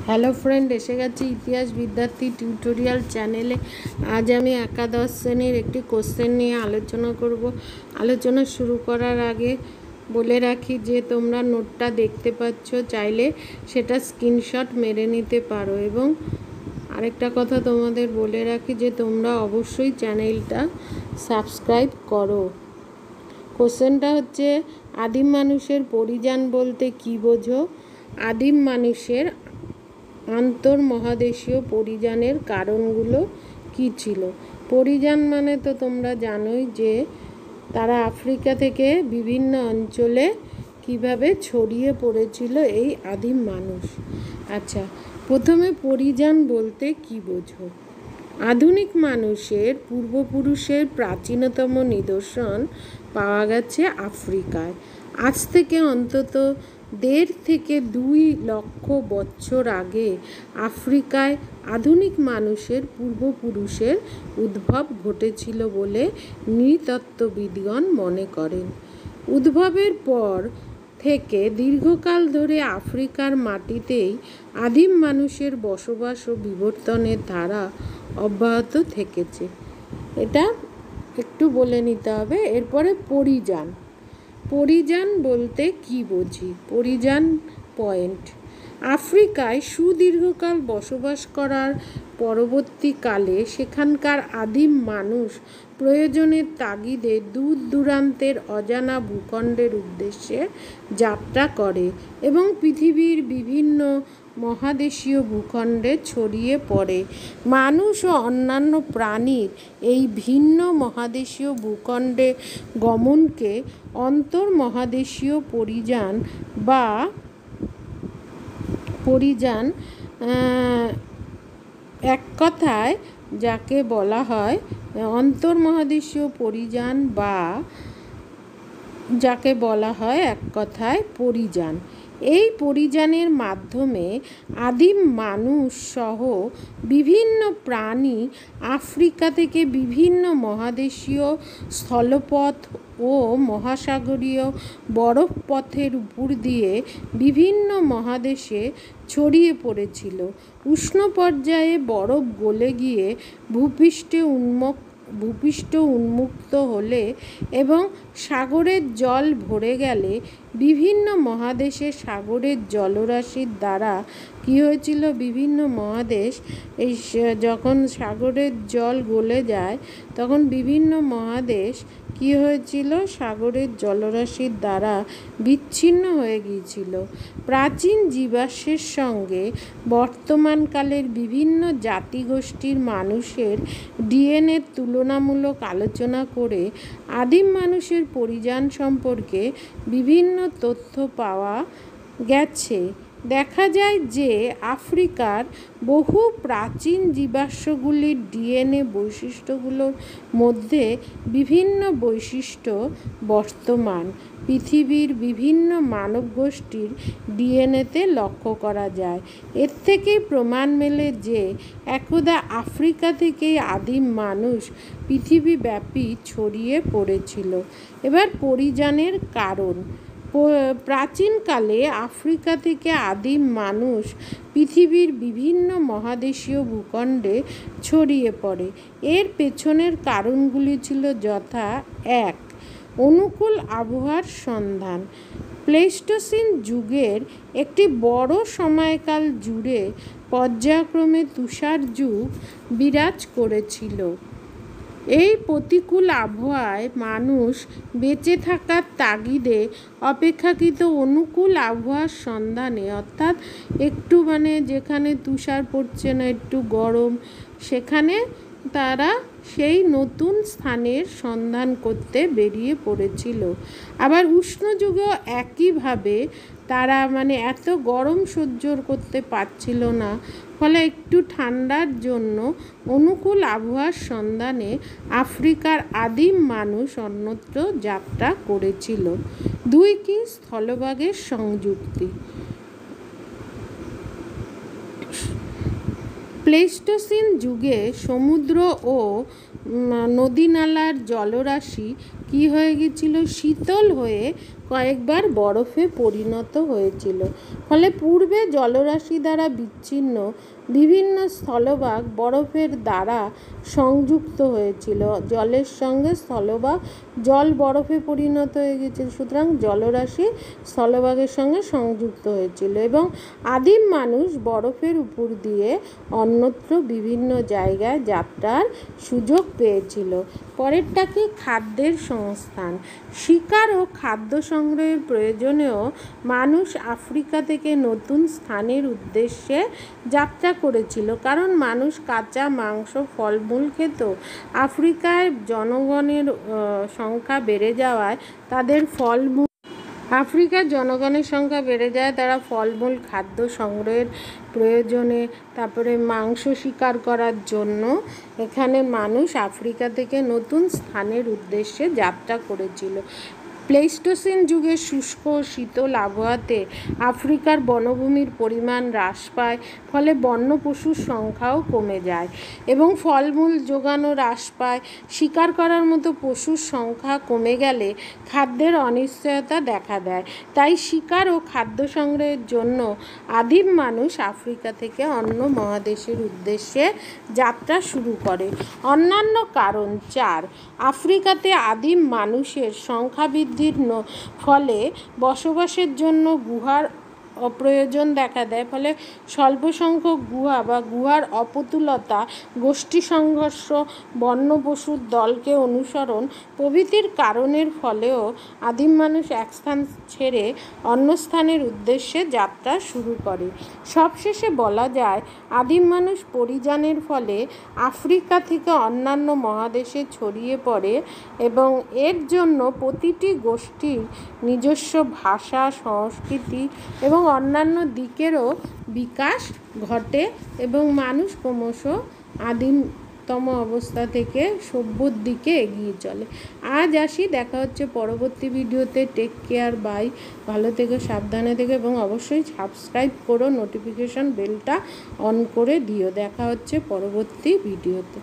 Hello friend, এসে গেছি ইতিহাস বিদ্যার্থী টিউটোরিয়াল চ্যানেলে। আজ আমি একাদশ শ্রেণীর একটি কোশ্চেন নিয়ে আলোচনা করব। আলোচনা শুরু করার আগে বলে রাখি যে তোমরা নোটটা দেখতে পাচ্ছ, চাইলে সেটা স্ক্রিনশট মেরে নিতে পারো। এবং আরেকটা কথা তোমাদের বলে রাখি যে তোমরা অবশ্যই চ্যানেলটা সাবস্ক্রাইব করো। কোশ্চেনটা হচ্ছে, আদিম মানুষের পরিযান বলতে কী বোঝো? আদিম মানুষের আন্তর্মহাদেশীয় পরিযানের কারণগুলো কী ছিল? পরিযান মানে তো তোমরা জানোই যে তারা আফ্রিকা থেকে বিভিন্ন অঞ্চলে কিভাবে ছড়িয়ে পড়েছিল এই আদিম মানুষ। আচ্ছা, প্রথমে পরিযান বলতে কী বোঝো? আধুনিক মানুষের পূর্বপুরুষের প্রাচীনতম নিদর্শন পাওয়া গেছে আফ্রিকায়। আজ থেকে অন্তত 1.5 থেকে 2 লক্ষ বছর আগে আফ্রিকায় আধুনিক মানুষের পূর্বপুরুষের উদ্ভব ঘটেছিল বলে নৃতত্ত্ববিদগণ মনে করেন। উদ্ভবের পর থেকে দীর্ঘকাল ধরে আফ্রিকার মাটিতেই আদিম মানুষের বসবাস ও বিবর্তনের ধারা অব্যাহত থেকেছে। এটা একটু বলে নিতে হবে। এরপরে পরিযান। পরিযান বলতে কী বুঝি? পরিযান পয়েন্ট। আফ্রিকায় সুদীর্ঘকাল বসবাস করার পরবর্তীকালে সেখানকার আদিম মানুষ প্রয়োজনের তাগিদে দূর দূরান্তের অজানা ভূখণ্ডের উদ্দেশ্যে যাত্রা করে এবং পৃথিবীর বিভিন্ন মহাদেশীয় ভূখণ্ডে ছড়িয়ে পড়ে। মানুষ ও অন্যান্য প্রাণীর এই ভিন্ন মহাদেশীয় ভূখণ্ডে গমনকে অন্তর্মহাদেশীয় পরিযান বা পরিযান এক কথায় যাকে বলা হয় অন্তর্মহাদেশীয় পরিযান বা যাকে বলা হয় এক কথায় পরিযান। এই পরিযানের মাধ্যমে আদিম মানুষ সহ বিভিন্ন প্রাণী আফ্রিকা থেকে বিভিন্ন মহাদেশীয় স্থলপথ ও মহাসাগরীয় বরফপথের উপর দিয়ে বিভিন্ন মহাদেশে ছড়িয়ে পড়েছিল। উষ্ণ পর্যায়ে বরফ গলে গিয়ে ভূপৃষ্ঠ উন্মুক্ত হলে এবং সাগরের জল ভরে গেলে বিভিন্ন মহাদেশে সাগরের জলরাশির দ্বারা কী হয়েছিল? বিভিন্ন মহাদেশ এই যখন সাগরের জল গলে যায় তখন বিভিন্ন মহাদেশ কী হয়েছিল? সাগরের জলরাশির দ্বারা বিচ্ছিন্ন হয়ে গিয়েছিল। প্রাচীন জীবাশ্মের সঙ্গে বর্তমানকালের বিভিন্ন জাতিগোষ্ঠীর মানুষের ডিএনএর তুলনামূলক আলোচনা করে আদিম মানুষের পরিযান সম্পর্কে বিভিন্ন তথ্য পাওয়া গেছে। দেখা যায় যে আফ্রিকার বহু প্রাচীন জীবাশ্মগুলির ডিএনএ বৈশিষ্ট্যগুলোর মধ্যে বিভিন্ন বৈশিষ্ট্য বর্তমান পৃথিবীর বিভিন্ন মানব গোষ্ঠীর ডিএনএতে লক্ষ্য করা যায়। এর থেকেই প্রমাণ মেলে যে একদা আফ্রিকা থেকেই আদিম মানুষ পৃথিবীব্যাপী ছড়িয়ে পড়েছিল। এবার পরিযানের কারণ। প্রাচীনকালে আফ্রিকা থেকে আদিম মানুষ পৃথিবীর বিভিন্ন মহাদেশীয় ভূখণ্ডে ছড়িয়ে পড়ে। এর পেছনের কারণগুলি ছিল যথা: 1. অনুকূল আবহাওয়ার সন্ধান। প্লেইস্টোসিন যুগের একটি বড় সময়কাল জুড়ে পর্যায়ক্রমে তুষার যুগ বিরাজ করেছিল। এই প্রতিকূল আবহাওয়ায় মানুষ বেঁচে থাকার তাগিদে অপেক্ষাকৃত অনুকূল আবহাওয়ার সন্ধানে, অর্থাৎ একটু যেখানে তুষার পড়ছে না, একটু গরম, সেখানে তারা সেই নতুন স্থানের সন্ধান করতে বেরিয়ে পড়েছিল। আবার উষ্ণ যুগেও একইভাবে তারা এত গরম সহ্য করতে পারছিল না, ফলে একটু ঠান্ডার জন্য অনুকূল আবহাওয়ার সন্ধানে আফ্রিকার আদিম মানুষ অন্যত্র যাত্রা করেছিল। 2. কি? স্থলভাগের সংযুক্তি। প্লেইস্টোসিন যুগে সমুদ্র ও নদীনালার জলরাশি কী হয়ে গিয়েছিল? শীতল হয়ে কয়েকবার বরফে পরিণত হয়েছিল। ফলে পূর্বে জলরাশি দ্বারা বিচ্ছিন্ন বিভিন্ন স্থলভাগ বরফের দ্বারা সংযুক্ত হয়েছিল। জলের সঙ্গে স্থলভাগ, জল বরফে পরিণত হয়ে গেছিল, সুতরাং জলরাশি স্থলভাগের সঙ্গে সংযুক্ত হয়েছিল এবং আদিম মানুষ বরফের উপর দিয়ে অন্যত্র বিভিন্ন জায়গায় যাত্রার সুযোগ পেয়েছিল। পরেরটা কি? খাদ্যের সংস্থান। শিকার ও খাদ্য সংগ্রহের প্রয়োজনেও মানুষ আফ্রিকা থেকে নতুন স্থানের উদ্দেশ্যে যাত্রা করেছিল, কারণ মানুষ কাঁচা মাংস, ফলমূল খেত। আফ্রিকায় জনগণের সংখ্যা বেড়ে যাওয়ায় তারা ফলমূল খাদ্য সংগ্রহের প্রয়োজনে, তারপরে মাংস শিকার করার জন্য এখানে মানুষ আফ্রিকা থেকে নতুন স্থানের উদ্দেশ্যে যাত্রা করেছিল। প্লেইস্টোসিন যুগের শুষ্ক ও শীতল আবহাওয়াতে আফ্রিকার বনভূমির পরিমাণ হ্রাস পায়, ফলে বন্য পশুর সংখ্যাও কমে যায় এবং ফলমূল যোগানও হ্রাস পায়। শিকার করার মতো পশুর সংখ্যা কমে গেলে খাদ্যের অনিশ্চয়তা দেখা দেয়। তাই শিকার ও খাদ্য সংগ্রহের জন্য আদিম মানুষ আফ্রিকা থেকে অন্য মহাদেশের উদ্দেশ্যে যাত্রা শুরু করে। অন্যান্য কারণ 4। আফ্রিকাতে আদিম মানুষের সংখ্যা বৃদ্ধির ফলে বসবাসের জন্য গুহার অপ্রয়োজন দেখা দেয়, ফলে স্বল্প সংখ্যক গুহা বা গুহার অপ্রতুলতা, গোষ্ঠী সংঘর্ষ, বন্য পশুর দলকে অনুসরণ প্রভৃতির কারণের ফলেও আদিম মানুষ এক স্থান ছেড়ে অন্য স্থানের উদ্দেশ্যে যাত্রা শুরু করে। সবশেষে বলা যায়, আদিম মানুষ পরিযানের ফলে আফ্রিকা থেকে অন্যান্য মহাদেশে ছড়িয়ে পড়ে এবং এর জন্য প্রতিটি গোষ্ঠীর নিজস্ব ভাষা, সংস্কৃতি এবং অন্যান্য দিকেরও বিকাশ ঘটে এবং মানুষ ক্রমশ আদিমতম অবস্থা থেকে সভ্যর দিকে এগিয়ে চলে। আজ আসি, দেখা হচ্ছে পরবর্তী ভিডিওতে। Take care, bye. ভালো থেকো, সাবধানে থেকো এবং অবশ্যই সাবস্ক্রাইব করো, নোটিফিকেশন বেলটা অন করে দিও। দেখা হচ্ছে পরবর্তী ভিডিওতে।